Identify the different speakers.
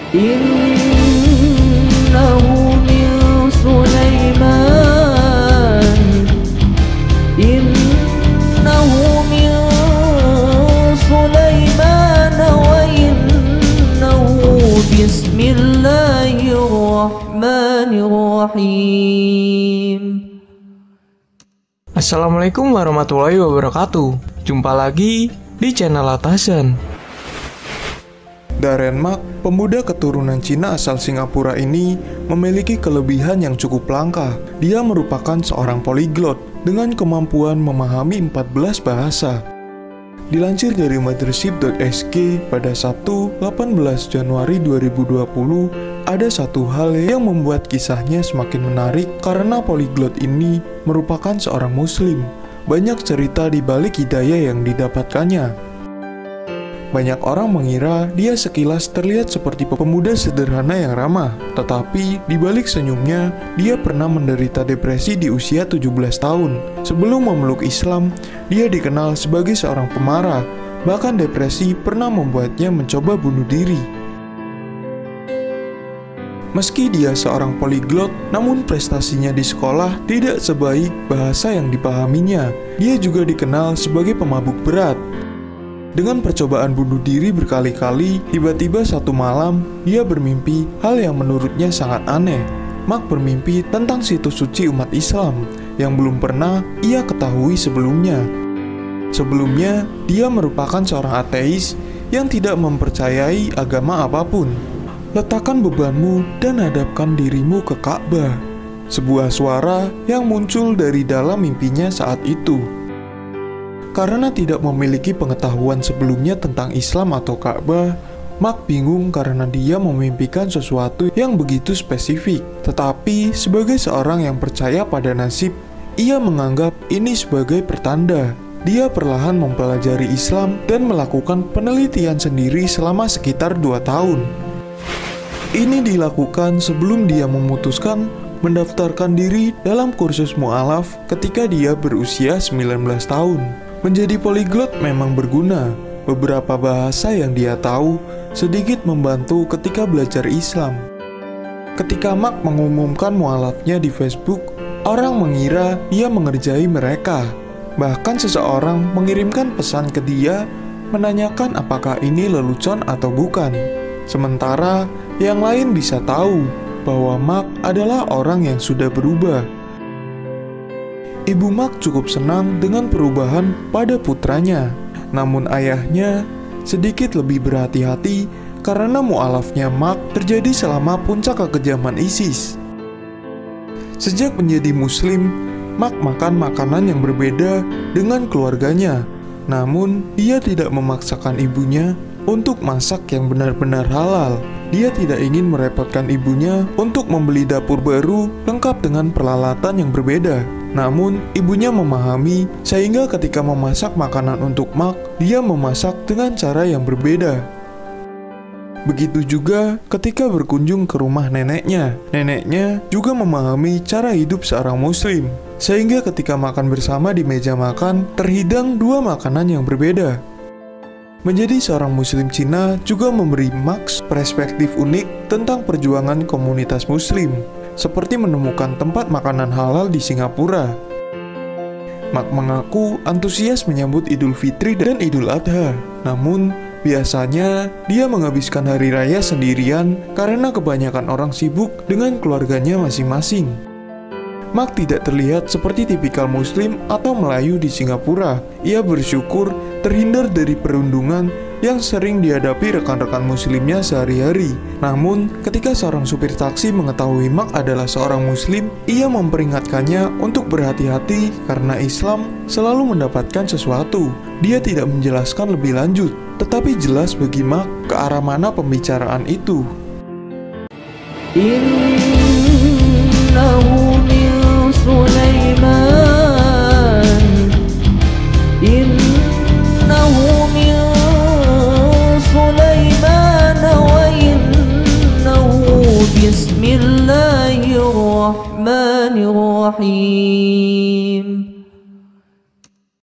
Speaker 1: Innahu min Sulaiman Innahu min Sulaiman wa innahu bismillahirrahmanirrahim.
Speaker 2: Assalamualaikum warahmatullahi wabarakatuh. Jumpa lagi di channel Atasan.
Speaker 3: Darren Mak, pemuda keturunan Cina asal Singapura ini memiliki kelebihan yang cukup langka. Dia merupakan seorang poliglot dengan kemampuan memahami 14 bahasa. Dilansir dari Mothership.sg pada Sabtu 18 Januari 2020, ada satu hal yang membuat kisahnya semakin menarik karena poliglot ini merupakan seorang muslim. Banyak cerita di balik hidayah yang didapatkannya. Banyak orang mengira dia sekilas terlihat seperti pemuda sederhana yang ramah, tetapi di balik senyumnya, dia pernah menderita depresi di usia 17 tahun. Sebelum memeluk Islam, dia dikenal sebagai seorang pemarah, bahkan depresi pernah membuatnya mencoba bunuh diri. Meski dia seorang poliglot, namun prestasinya di sekolah tidak sebaik bahasa yang dipahaminya. Dia juga dikenal sebagai pemabuk berat. Dengan percobaan bunuh diri berkali-kali, tiba-tiba satu malam, dia bermimpi hal yang menurutnya sangat aneh. Mak bermimpi tentang situs suci umat Islam yang belum pernah ia ketahui sebelumnya. Sebelumnya, dia merupakan seorang ateis yang tidak mempercayai agama apapun. Letakkan bebanmu dan hadapkan dirimu ke Ka'bah. Sebuah suara yang muncul dari dalam mimpinya saat itu. Karena tidak memiliki pengetahuan sebelumnya tentang Islam atau Ka'bah, Mak bingung karena dia memimpikan sesuatu yang begitu spesifik. Tetapi sebagai seorang yang percaya pada nasib, ia menganggap ini sebagai pertanda. Dia perlahan mempelajari Islam dan melakukan penelitian sendiri selama sekitar 2 tahun. Ini dilakukan sebelum dia memutuskan mendaftarkan diri dalam kursus mu'alaf ketika dia berusia 19 tahun. Menjadi poliglot memang berguna. Beberapa bahasa yang dia tahu sedikit membantu ketika belajar Islam. Ketika Mak mengumumkan mu'alafnya di Facebook, orang mengira dia mengerjai mereka. Bahkan seseorang mengirimkan pesan ke dia menanyakan apakah ini lelucon atau bukan. Sementara yang lain bisa tahu bahwa Mak adalah orang yang sudah berubah. Ibu Mak cukup senang dengan perubahan pada putranya. Namun ayahnya sedikit lebih berhati-hati karena mu'alafnya Mak terjadi selama puncak kekejaman ISIS. Sejak menjadi muslim, Mak makan makanan yang berbeda dengan keluarganya. Namun dia tidak memaksakan ibunya untuk masak yang benar-benar halal. Dia tidak ingin merepotkan ibunya untuk membeli dapur baru lengkap dengan peralatan yang berbeda. Namun, ibunya memahami sehingga ketika memasak makanan untuk Mak, dia memasak dengan cara yang berbeda. Begitu juga ketika berkunjung ke rumah neneknya. Neneknya juga memahami cara hidup seorang muslim. Sehingga ketika makan bersama di meja makan, terhidang 2 makanan yang berbeda. Menjadi seorang muslim Cina juga memberi Mak perspektif unik tentang perjuangan komunitas muslim, seperti menemukan tempat makanan halal di Singapura. Mak mengaku antusias menyambut Idul Fitri dan Idul Adha. Namun, biasanya dia menghabiskan hari raya sendirian karena kebanyakan orang sibuk dengan keluarganya masing-masing. Mak tidak terlihat seperti tipikal muslim atau Melayu di Singapura. Ia bersyukur terhindar dari perundungan yang sering dihadapi rekan-rekan muslimnya sehari-hari. Namun, ketika seorang supir taksi mengetahui Mak adalah seorang muslim, ia memperingatkannya untuk berhati-hati karena Islam selalu mendapatkan sesuatu. Dia tidak menjelaskan lebih lanjut, tetapi jelas bagi Mak ke arah mana pembicaraan itu.
Speaker 1: Innahu min Sulaiman Innahu min Sulaiman wa innahu bismillahirrahmanirrahim.